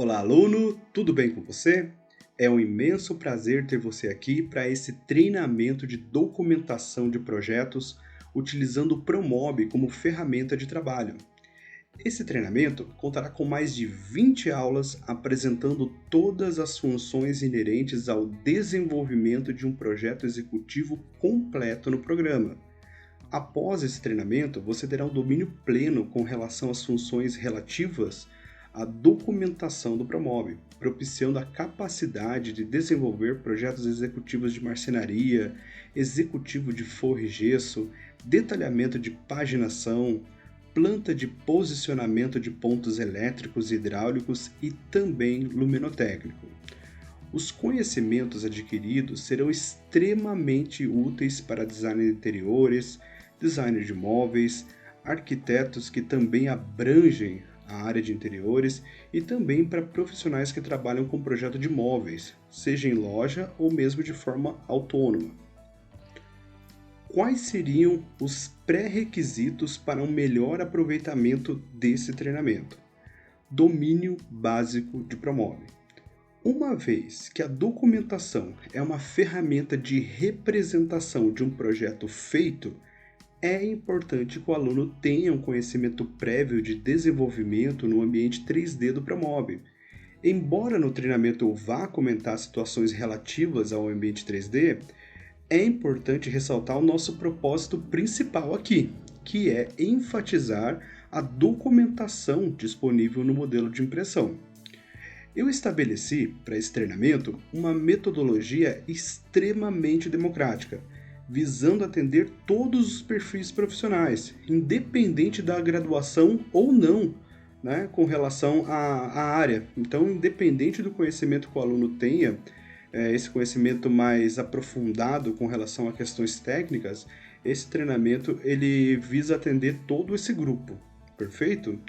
Olá, aluno, tudo bem com você? É um imenso prazer ter você aqui para esse treinamento de documentação de projetos utilizando o Promob como ferramenta de trabalho. Esse treinamento contará com mais de 20 aulas apresentando todas as funções inerentes ao desenvolvimento de um projeto executivo completo no programa. Após esse treinamento, você terá um domínio pleno com relação às funções relativas à documentação do Promob, propiciando a capacidade de desenvolver projetos executivos de marcenaria, executivo de forro e gesso, detalhamento de paginação, planta de posicionamento de pontos elétricos e hidráulicos e também luminotécnico. Os conhecimentos adquiridos serão extremamente úteis para designers de interiores, designers de móveis, arquitetos que também abrangem a área de interiores e também para profissionais que trabalham com projeto de móveis, seja em loja ou mesmo de forma autônoma. Quais seriam os pré-requisitos para um melhor aproveitamento desse treinamento? Domínio básico de Promob. Uma vez que a documentação é uma ferramenta de representação de um projeto feito, é importante que o aluno tenha um conhecimento prévio de desenvolvimento no ambiente 3D do Promob. Embora no treinamento eu vá comentar situações relativas ao ambiente 3D, é importante ressaltar o nosso propósito principal aqui, que é enfatizar a documentação disponível no modelo de impressão. Eu estabeleci para esse treinamento uma metodologia extremamente democrática, visando atender todos os perfis profissionais, independente da graduação ou não, com relação à área. Então, independente do conhecimento que o aluno tenha, esse conhecimento mais aprofundado com relação a questões técnicas, esse treinamento ele visa atender todo esse grupo, perfeito?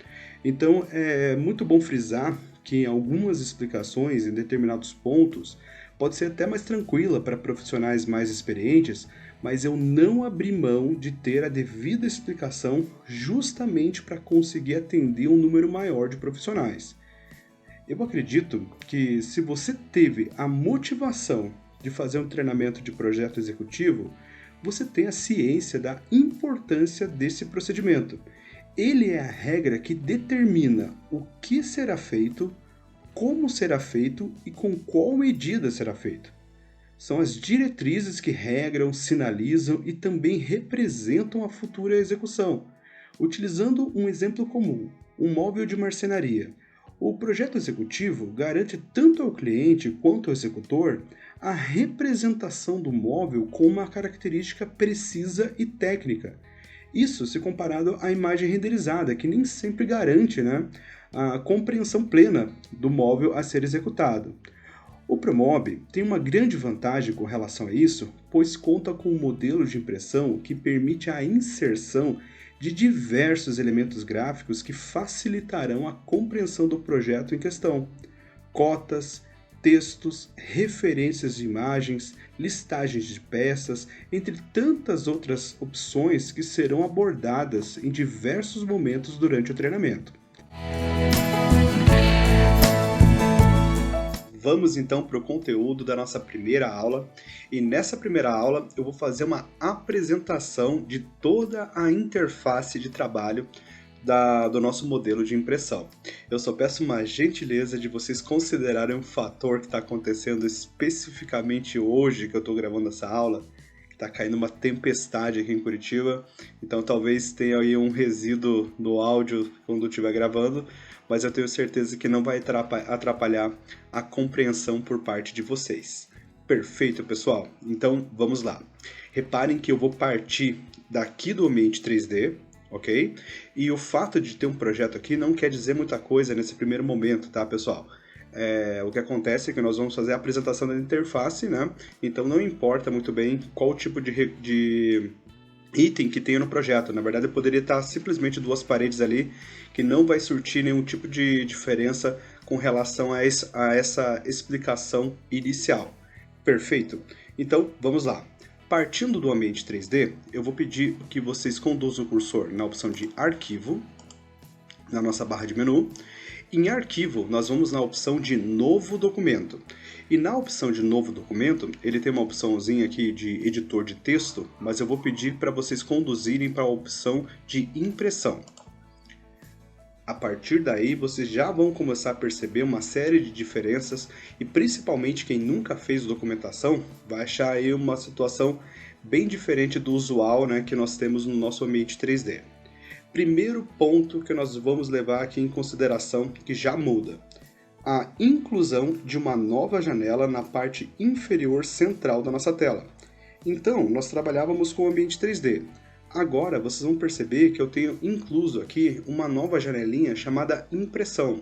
Então, é muito bom frisar que em algumas explicações, em determinados pontos, pode ser até mais tranquila para profissionais mais experientes, mas eu não abri mão de ter a devida explicação justamente para conseguir atender um número maior de profissionais. Eu acredito que se você teve a motivação de fazer um treinamento de projeto executivo, você tem a ciência da importância desse procedimento. Ele é a regra que determina o que será feito, como será feito e com qual medida será feito. São as diretrizes que regram, sinalizam e também representam a futura execução. Utilizando um exemplo comum, um móvel de marcenaria, o projeto executivo garante tanto ao cliente quanto ao executor a representação do móvel com uma característica precisa e técnica. Isso se comparado à imagem renderizada, que nem sempre garante a compreensão plena do móvel a ser executado. O Promob tem uma grande vantagem com relação a isso, pois conta com um modelo de impressão que permite a inserção de diversos elementos gráficos que facilitarão a compreensão do projeto em questão. Cotas, textos, referências de imagens, listagens de peças, entre tantas outras opções que serão abordadas em diversos momentos durante o treinamento. Vamos então para o conteúdo da nossa primeira aula, e nessa primeira aula eu vou fazer uma apresentação de toda a interface de trabalho do nosso modelo de impressão. Eu só peço uma gentileza de vocês considerarem um fator que está acontecendo especificamente hoje que eu estou gravando essa aula, que está caindo uma tempestade aqui em Curitiba, então talvez tenha aí um resíduo no áudio quando eu estiver gravando, mas eu tenho certeza que não vai atrapalhar a compreensão por parte de vocês. Perfeito, pessoal? Então, vamos lá. Reparem que eu vou partir daqui do ambiente 3D, ok? E o fato de ter um projeto aqui não quer dizer muita coisa nesse primeiro momento, tá, pessoal? O que acontece é que nós vamos fazer a apresentação da interface, Então, não importa muito bem qual tipo de item que tenha no projeto. Na verdade, eu poderia estar simplesmente duas paredes ali, que não vai surtir nenhum tipo de diferença com relação a essa explicação inicial. Perfeito? Então, vamos lá. Partindo do ambiente 3D, eu vou pedir que vocês conduzam o cursor na opção de Arquivo, na nossa barra de menu, Em arquivo, nós vamos na opção de novo documento. E na opção de novo documento, ele tem uma opçãozinha aqui de editor de texto, mas eu vou pedir para vocês conduzirem para a opção de impressão. A partir daí, vocês já vão começar a perceber uma série de diferenças e principalmente quem nunca fez documentação vai achar aí uma situação bem diferente do usual, né, que nós temos no nosso ambiente 3D. Primeiro ponto que nós vamos levar aqui em consideração que já muda: a inclusão de uma nova janela na parte inferior central da nossa tela. Então, nós trabalhávamos com o ambiente 3D. Agora, vocês vão perceber que eu tenho incluso aqui uma nova janelinha chamada impressão.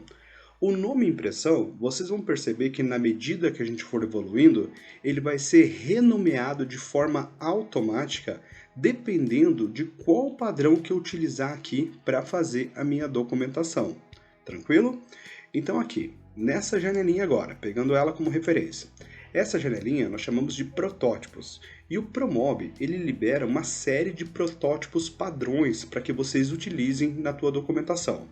O nome impressão, vocês vão perceber que na medida que a gente for evoluindo, ele vai ser renomeado de forma automática, dependendo de qual padrão que eu utilizar aqui para fazer a minha documentação. Tranquilo? Então aqui, nessa janelinha agora, pegando ela como referência, essa janelinha nós chamamos de protótipos, e o Promob ele libera uma série de protótipos padrões para que vocês utilizem na tua documentação.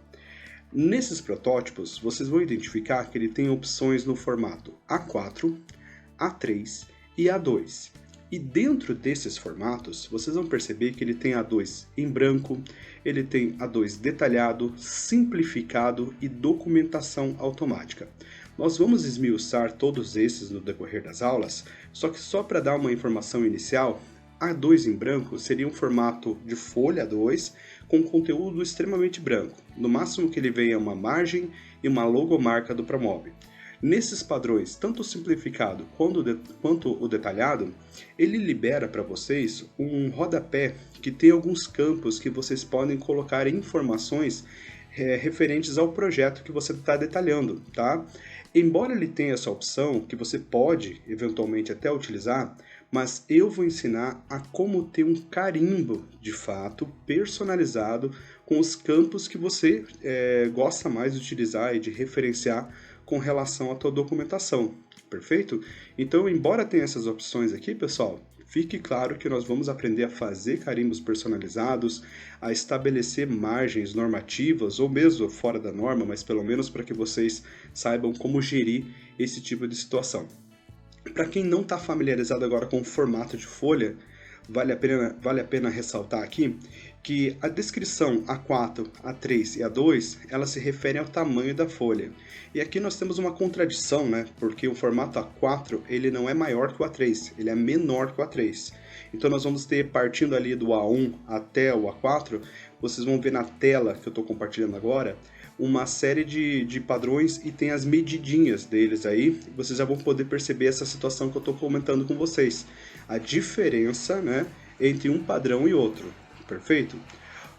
Nesses protótipos, vocês vão identificar que ele tem opções no formato A4, A3 e A2. E dentro desses formatos, vocês vão perceber que ele tem A2 em branco, ele tem A2 detalhado, simplificado e documentação automática. Nós vamos esmiuçar todos esses no decorrer das aulas, só para dar uma informação inicial, A2 em branco seria um formato de folha A2 com conteúdo extremamente branco. No máximo que ele venha uma margem e uma logomarca do Promob. Nesses padrões, tanto o simplificado quanto o detalhado, ele libera para vocês um rodapé que tem alguns campos que vocês podem colocar informações referentes ao projeto que você está detalhando, tá? Embora ele tenha essa opção, que você pode eventualmente até utilizar, mas eu vou ensinar a como ter um carimbo, de fato, personalizado com os campos que você gosta mais de utilizar e de referenciar com relação à tua documentação, perfeito? Então, embora tenha essas opções aqui, pessoal, fique claro que nós vamos aprender a fazer carimbos personalizados, a estabelecer margens normativas, ou mesmo fora da norma, mas pelo menos para que vocês saibam como gerir esse tipo de situação. Para quem não está familiarizado agora com o formato de folha, vale a pena ressaltar aqui que a descrição A4, A3 e A2, ela se refere ao tamanho da folha. E aqui nós temos uma contradição, né? Porque o formato A4 ele não é maior que o A3, ele é menor que o A3. Então nós vamos ter, partindo ali do A1 até o A4, vocês vão ver na tela que eu estou compartilhando agora, uma série de padrões e tem as medidinhas deles aí, vocês já vão poder perceber essa situação que eu estou comentando com vocês. A diferença, né, entre um padrão e outro, perfeito?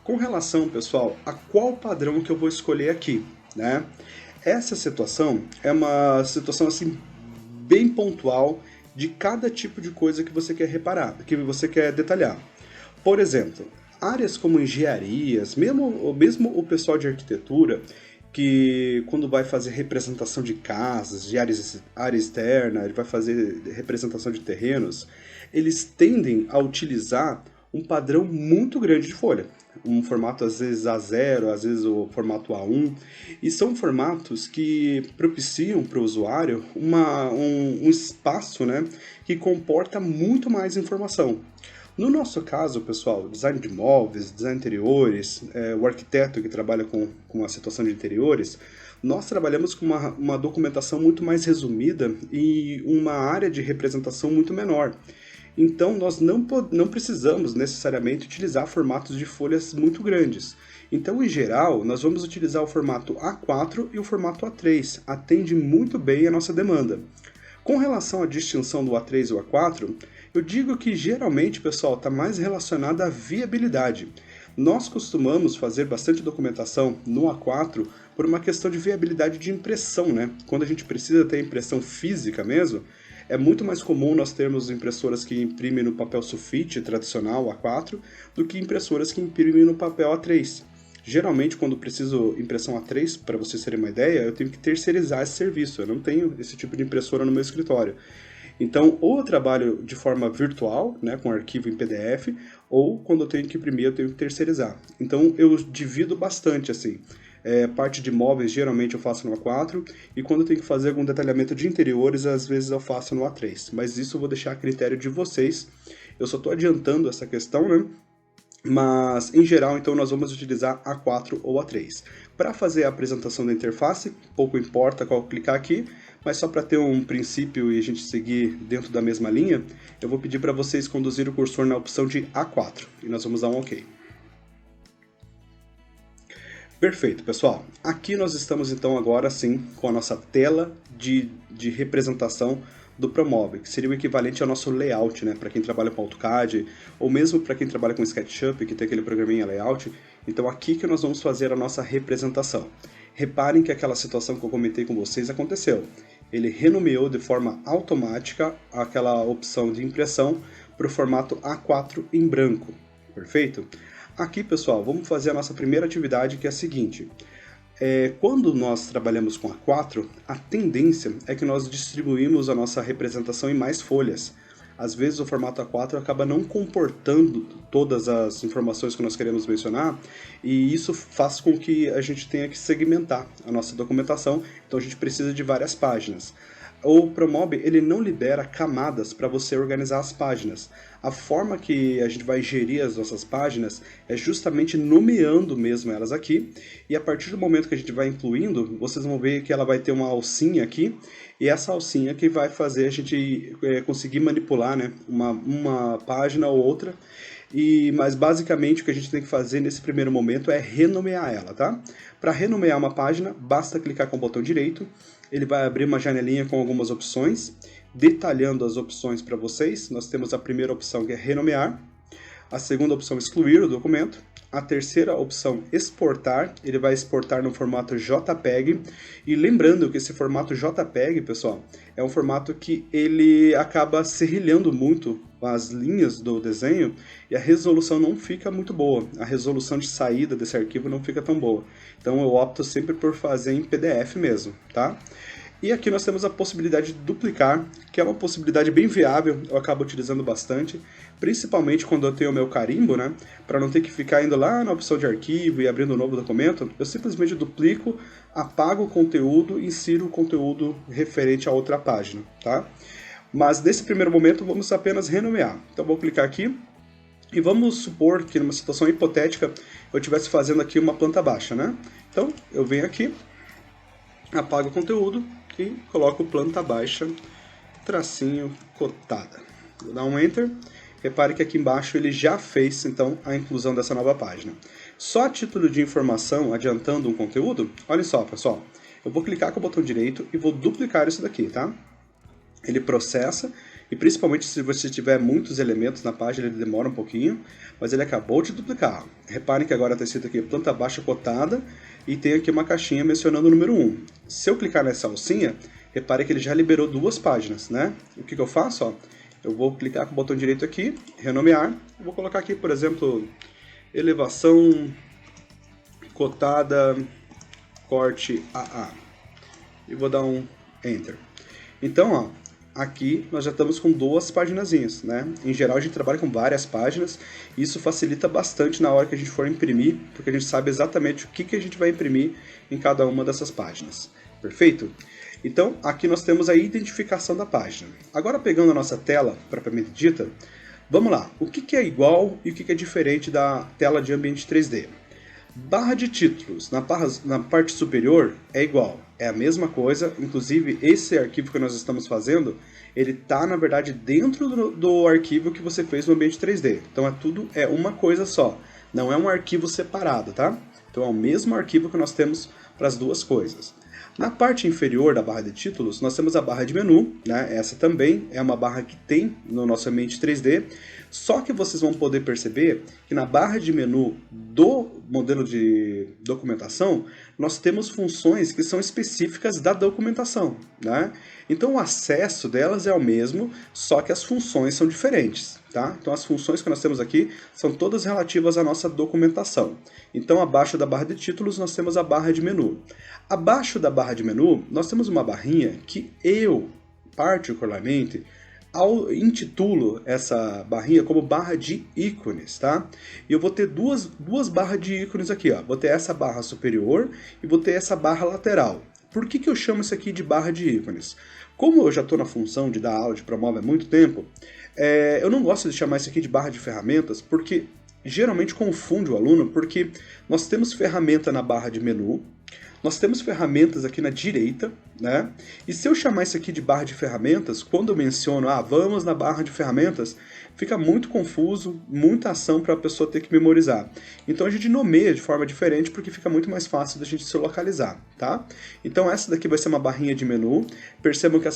Com relação, pessoal, a qual padrão que eu vou escolher aqui, né? Essa situação é uma situação assim bem pontual de cada tipo de coisa que você quer reparar, que você quer detalhar. Por exemplo, áreas como engenharias, mesmo o pessoal de arquitetura, que quando vai fazer representação de casas, de área externa, ele vai fazer representação de terrenos, eles tendem a utilizar um padrão muito grande de folha. Um formato às vezes A0, às vezes o formato A1, e são formatos que propiciam para o usuário um espaço, né, que comporta muito mais informação. No nosso caso, pessoal, design de móveis, design de interiores, o arquiteto que trabalha com a situação de interiores, nós trabalhamos com uma documentação muito mais resumida e uma área de representação muito menor. Então, nós não precisamos necessariamente utilizar formatos de folhas muito grandes. Então, em geral, nós vamos utilizar o formato A4 e o formato A3. Atende muito bem a nossa demanda. Com relação à distinção do A3 e o A4, eu digo que geralmente, pessoal, está mais relacionado à viabilidade. Nós costumamos fazer bastante documentação no A4 por uma questão de viabilidade de impressão, né? Quando a gente precisa ter impressão física mesmo, é muito mais comum nós termos impressoras que imprimem no papel sulfite tradicional A4 do que impressoras que imprimem no papel A3. Geralmente, quando preciso impressão A3, para vocês terem uma ideia, eu tenho que terceirizar esse serviço. Eu não tenho esse tipo de impressora no meu escritório. Então, ou eu trabalho de forma virtual, né, com arquivo em PDF, ou quando eu tenho que imprimir, eu tenho que terceirizar. Então, eu divido bastante, assim. parte de móveis, geralmente eu faço no A4, e quando eu tenho que fazer algum detalhamento de interiores, às vezes eu faço no A3. Mas isso eu vou deixar a critério de vocês. Eu só estou adiantando essa questão, né? Mas, em geral, então, nós vamos utilizar A4 ou A3. Para fazer a apresentação da interface, pouco importa qual clicar aqui, mas só para ter um princípio e a gente seguir dentro da mesma linha, eu vou pedir para vocês conduzir o cursor na opção de A4, e nós vamos dar um OK. Perfeito, pessoal. Aqui nós estamos, então, agora sim, com a nossa tela de representação do Promove, que seria o equivalente ao nosso layout, né? Para quem trabalha com AutoCAD, ou mesmo para quem trabalha com SketchUp, que tem aquele programinha layout. Então, aqui que nós vamos fazer a nossa representação. Reparem que aquela situação que eu comentei com vocês aconteceu. Ele renomeou de forma automática aquela opção de impressão para o formato A4 em branco. Perfeito? Aqui, pessoal, vamos fazer a nossa primeira atividade, que é a seguinte. Quando nós trabalhamos com A4, a tendência é que nós distribuímos a nossa representação em mais folhas. Às vezes o formato A4 acaba não comportando todas as informações que nós queremos mencionar, e isso faz com que a gente tenha que segmentar a nossa documentação, então a gente precisa de várias páginas. O Promove, ele não libera camadas para você organizar as páginas. A forma que a gente vai gerir as nossas páginas é justamente nomeando mesmo elas aqui, e a partir do momento que a gente vai incluindo, vocês vão ver que ela vai ter uma alcinha aqui, e essa alcinha que vai fazer a gente conseguir manipular, né, uma página ou outra. Mas basicamente o que a gente tem que fazer nesse primeiro momento é renomear ela, tá? Para renomear uma página, basta clicar com o botão direito, ele vai abrir uma janelinha com algumas opções, detalhando as opções para vocês. Nós temos a primeira opção, que é renomear, a segunda opção, excluir o documento, a terceira opção, exportar, ele vai exportar no formato JPEG, e lembrando que esse formato JPEG, pessoal, é um formato que ele acaba serrilhando muito as linhas do desenho, e a resolução não fica muito boa, a resolução de saída desse arquivo não fica tão boa. Então eu opto sempre por fazer em PDF mesmo, tá? E aqui nós temos a possibilidade de duplicar, que é uma possibilidade bem viável, eu acabo utilizando bastante, principalmente quando eu tenho o meu carimbo, né? Para não ter que ficar indo lá na opção de arquivo e abrindo um novo documento, eu simplesmente duplico, apago o conteúdo e insiro o conteúdo referente a outra página, tá? Mas nesse primeiro momento vamos apenas renomear. Então vou clicar aqui e vamos supor que numa situação hipotética eu estivesse fazendo aqui uma planta baixa, né? Então eu venho aqui, apago o conteúdo e coloco planta baixa, tracinho, cotada. Vou dar um Enter. Repare que aqui embaixo ele já fez, então, a inclusão dessa nova página. Só a título de informação, adiantando um conteúdo, olha só, pessoal. Eu vou clicar com o botão direito e vou duplicar isso daqui, tá? Ele processa, e principalmente se você tiver muitos elementos na página, ele demora um pouquinho, mas ele acabou de duplicar. Reparem que agora está escrito aqui planta baixa cotada, e tem aqui uma caixinha mencionando o número 1. Se eu clicar nessa alcinha, repare que ele já liberou duas páginas, né? O que eu faço? Ó, eu vou clicar com o botão direito aqui, renomear, eu vou colocar aqui, por exemplo, elevação cotada corte AA, e vou dar um Enter. Então, ó, aqui nós já estamos com duas paginazinhas, né? Em geral a gente trabalha com várias páginas, e isso facilita bastante na hora que a gente for imprimir, porque a gente sabe exatamente o que a gente vai imprimir em cada uma dessas páginas. Perfeito? Então, aqui nós temos a identificação da página. Agora, pegando a nossa tela propriamente dita, vamos lá. O que é igual e o que é diferente da tela de ambiente 3D? Barra de títulos na parte superior é igual, é a mesma coisa, inclusive esse arquivo que nós estamos fazendo, ele está na verdade dentro do arquivo que você fez no ambiente 3D, então tudo é uma coisa só, não é um arquivo separado, tá? Então é o mesmo arquivo que nós temos para as duas coisas. Na parte inferior da barra de títulos, nós temos a barra de menu, né? Essa também é uma barra que tem no nosso ambiente 3D, só que vocês vão poder perceber que na barra de menu do modelo de documentação, nós temos funções que são específicas da documentação, né? Então o acesso delas é o mesmo, só que as funções são diferentes, tá? Então as funções que nós temos aqui são todas relativas à nossa documentação. Então abaixo da barra de títulos nós temos a barra de menu. Abaixo da barra de menu nós temos uma barrinha que eu, particularmente, intitulo essa barrinha como barra de ícones, tá? E eu vou ter duas barras de ícones aqui, ó. Vou ter essa barra superior e vou ter essa barra lateral. Por que eu chamo isso aqui de barra de ícones? Como eu já estou na função de dar aula de Promove há muito tempo, eu não gosto de chamar isso aqui de barra de ferramentas, porque geralmente confunde o aluno, porque nós temos ferramenta na barra de menu, nós temos ferramentas aqui na direita, né? E se eu chamar isso aqui de barra de ferramentas, quando eu menciono, vamos na barra de ferramentas, fica muito confuso, muita ação para a pessoa ter que memorizar. Então a gente nomeia de forma diferente porque fica muito mais fácil da gente se localizar, tá? Então essa daqui vai ser uma barrinha de menu. Percebam que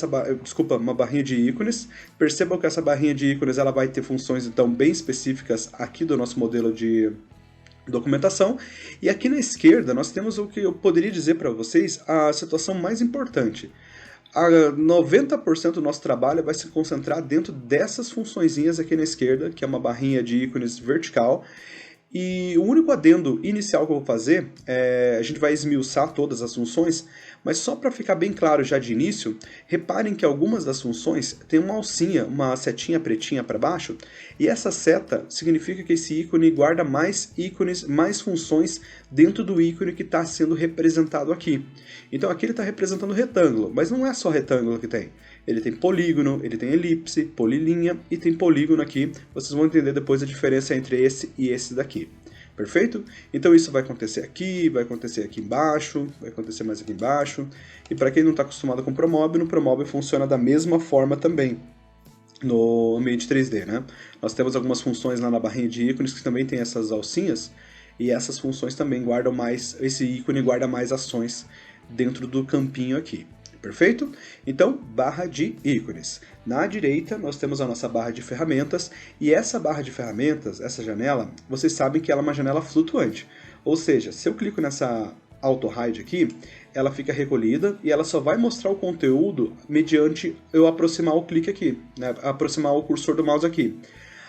uma barrinha de ícones. Percebam que essa barrinha de ícones ela vai ter funções então bem específicas aqui do nosso modelo de documentação, e aqui na esquerda nós temos o que eu poderia dizer para vocês a situação mais importante. 90% do nosso trabalho vai se concentrar dentro dessas funçõezinhas aqui na esquerda, que é uma barrinha de ícones vertical. E o único adendo inicial que eu vou fazer, a gente vai esmiuçar todas as funções, mas só para ficar bem claro já de início, reparem que algumas das funções tem uma alcinha, uma setinha pretinha para baixo, e essa seta significa que esse ícone guarda mais ícones, mais funções dentro do ícone que está sendo representado aqui. Então aqui ele está representando retângulo, mas não é só retângulo que tem. Ele tem polígono, ele tem elipse, polilinha e tem polígono aqui. Vocês vão entender depois a diferença entre esse e esse daqui. Perfeito? Então isso vai acontecer aqui embaixo, vai acontecer mais aqui embaixo. E para quem não está acostumado com Promob, no Promob funciona da mesma forma também no ambiente 3D, né? Nós temos algumas funções lá na barrinha de ícones que também tem essas alcinhas, e essas funções também guardam mais, esse ícone guarda mais ações dentro do campinho aqui. Perfeito? Então, barra de ícones. Na direita, nós temos a nossa barra de ferramentas, e essa barra de ferramentas, essa janela, vocês sabem que ela é uma janela flutuante. Ou seja, se eu clico nessa Auto Hide aqui, ela fica recolhida e ela só vai mostrar o conteúdo mediante eu aproximar o clique aqui, né? Aproximar o cursor do mouse aqui.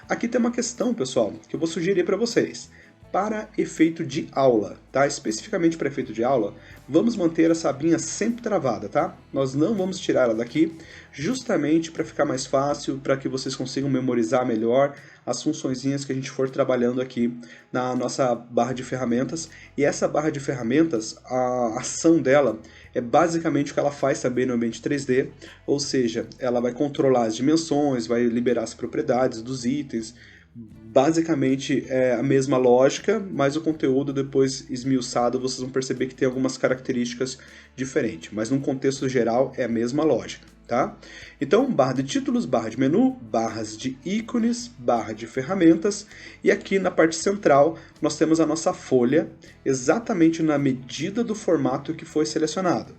Aqui tem uma questão, pessoal, que eu vou sugerir para vocês. Para efeito de aula, tá? Especificamente para efeito de aula, vamos manter essa abinha sempre travada, tá? Nós não vamos tirar ela daqui, justamente para ficar mais fácil, para que vocês consigam memorizar melhor as funçõezinhas que a gente for trabalhando aqui na nossa barra de ferramentas. E essa barra de ferramentas, a ação dela é basicamente o que ela faz também no ambiente 3D, ou seja, ela vai controlar as dimensões, vai liberar as propriedades dos itens. Basicamente é a mesma lógica, mas o conteúdo depois esmiuçado vocês vão perceber que tem algumas características diferentes, mas num contexto geral é a mesma lógica, tá? Então, barra de títulos, barra de menu, barras de ícones, barra de ferramentas, e aqui na parte central nós temos a nossa folha, exatamente na medida do formato que foi selecionado.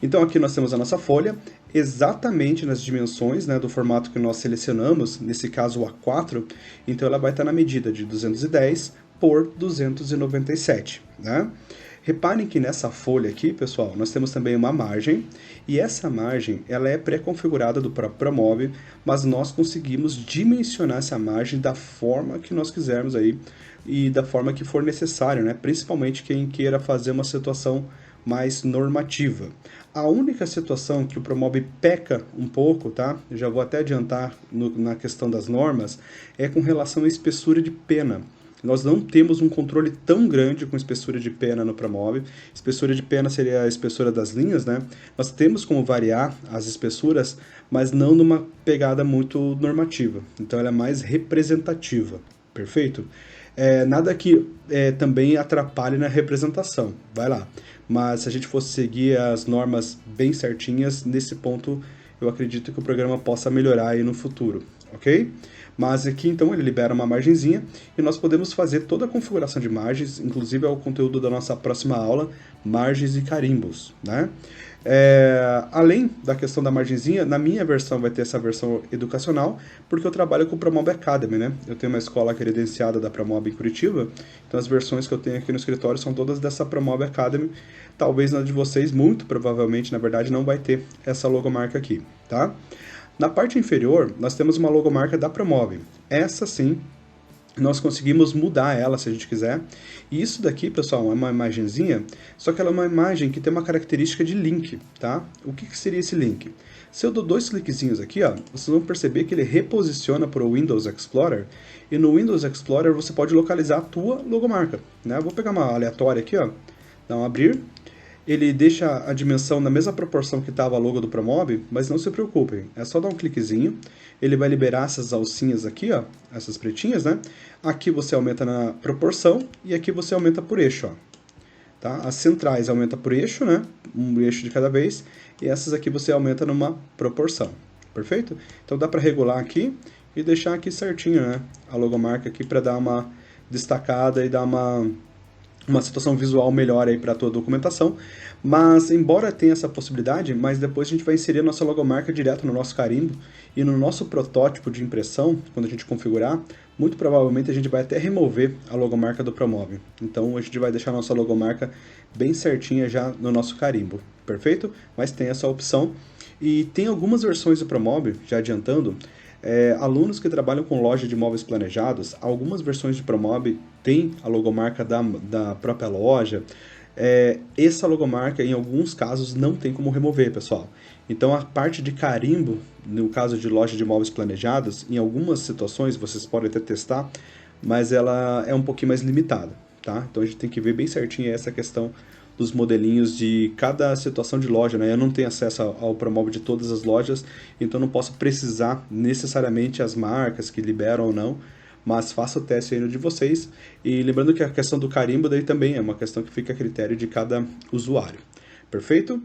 Então aqui nós temos a nossa folha, exatamente nas dimensões, né, do formato que nós selecionamos, nesse caso o A4, então ela vai estar na medida de 210 por 297, né? Reparem que nessa folha aqui, pessoal, nós temos também uma margem, e essa margem ela é pré-configurada do próprio Promove, mas nós conseguimos dimensionar essa margem da forma que nós quisermos aí, e da forma que for necessário, né? Principalmente quem queira fazer uma situação mais normativa. A única situação que o Promob peca um pouco, tá? Eu já vou até adiantar na questão das normas, é com relação à espessura de pena. Nós não temos um controle tão grande com espessura de pena no Promob. Espessura de pena seria a espessura das linhas, né? Nós temos como variar as espessuras, mas não numa pegada muito normativa. Então ela é mais representativa, perfeito? Nada que também atrapalhe na representação, vai lá. Mas se a gente fosse seguir as normas bem certinhas, nesse ponto eu acredito que o programa possa melhorar aí no futuro, ok? Mas aqui então ele libera uma margenzinha e nós podemos fazer toda a configuração de margens, inclusive é o conteúdo da nossa próxima aula, margens e carimbos, né? Além da questão da margenzinha, na minha versão vai ter essa versão educacional, porque eu trabalho com o Promob Academy, né? Eu tenho uma escola credenciada da Promob em Curitiba, então as versões que eu tenho aqui no escritório são todas dessa Promob Academy. Talvez na de vocês, muito provavelmente, na verdade, não vai ter essa logomarca aqui, tá? Na parte inferior, nós temos uma logomarca da Promob. Essa sim nós conseguimos mudar ela se a gente quiser. E isso daqui, pessoal, é uma imagenzinha, só que ela é uma imagem que tem uma característica de link, tá? O que seria esse link? Se eu dou 2 cliquezinhos aqui, ó, vocês vão perceber que ele reposiciona para o Windows Explorer, e no Windows Explorer você pode localizar a tua logomarca, né? Eu vou pegar uma aleatória aqui, ó, dar um abrir. Ele deixa a dimensão na mesma proporção que estava a logo do Promob, mas não se preocupem, é só dar um cliquezinho, ele vai liberar essas alcinhas aqui, ó, essas pretinhas, né? Aqui você aumenta na proporção e aqui você aumenta por eixo, ó. Tá? As centrais aumenta por eixo, né? Um eixo de cada vez, e essas aqui você aumenta numa proporção, perfeito? Então dá para regular aqui e deixar aqui certinho, né? A logomarca aqui para dar uma destacada e dar uma situação visual melhor aí para a tua documentação, mas embora tenha essa possibilidade, mas depois a gente vai inserir a nossa logomarca direto no nosso carimbo e no nosso protótipo de impressão, quando a gente configurar, muito provavelmente a gente vai até remover a logomarca do Promove. Então a gente vai deixar a nossa logomarca bem certinha já no nosso carimbo, perfeito? Mas tem essa opção e tem algumas versões do Promove, já adiantando, alunos que trabalham com loja de imóveis planejados, algumas versões de Promob têm a logomarca da própria loja. Essa logomarca, em alguns casos, não tem como remover, pessoal. Então, a parte de carimbo, no caso de loja de imóveis planejados, em algumas situações, vocês podem até testar, mas ela é um pouquinho mais limitada, tá? Então, a gente tem que ver bem certinho essa questão dos modelinhos de cada situação de loja, né? Eu não tenho acesso ao Promove de todas as lojas, então não posso precisar necessariamente as marcas que liberam ou não, mas faça o teste aí no de vocês. E lembrando que a questão do carimbo daí também é uma questão que fica a critério de cada usuário. Perfeito?